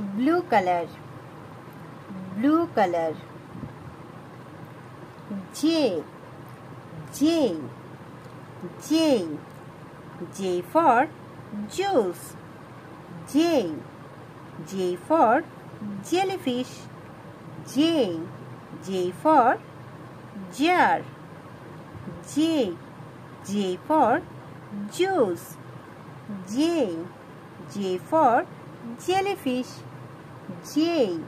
blue color, blue color. J, J, J, J for juice. J, J for jellyfish. J, J for jar. J, J for juice. J, J for jellyfish. J,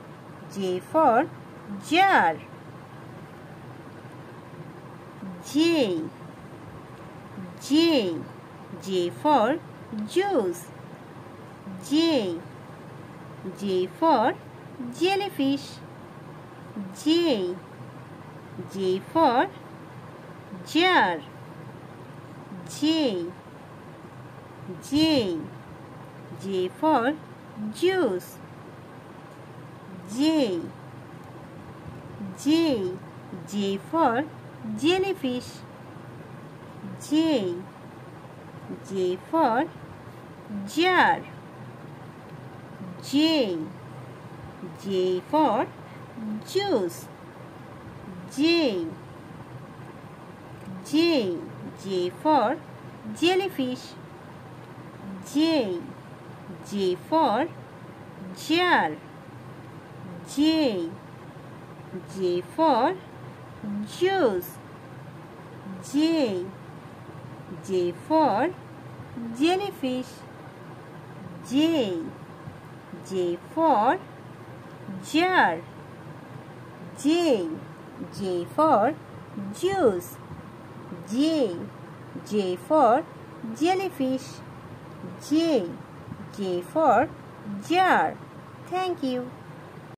J for jar. J, J, J for juice. J, J for jellyfish. J, J for jar. J, J, J for juice. J, J, J for jellyfish. J, J for jar. J, J for juice. J, J, J for jellyfish. J, J for jar. J, J for juice. J, J for jellyfish. J, J for jar. J, J for juice. J, J for jellyfish. J, J for jar. Thank you.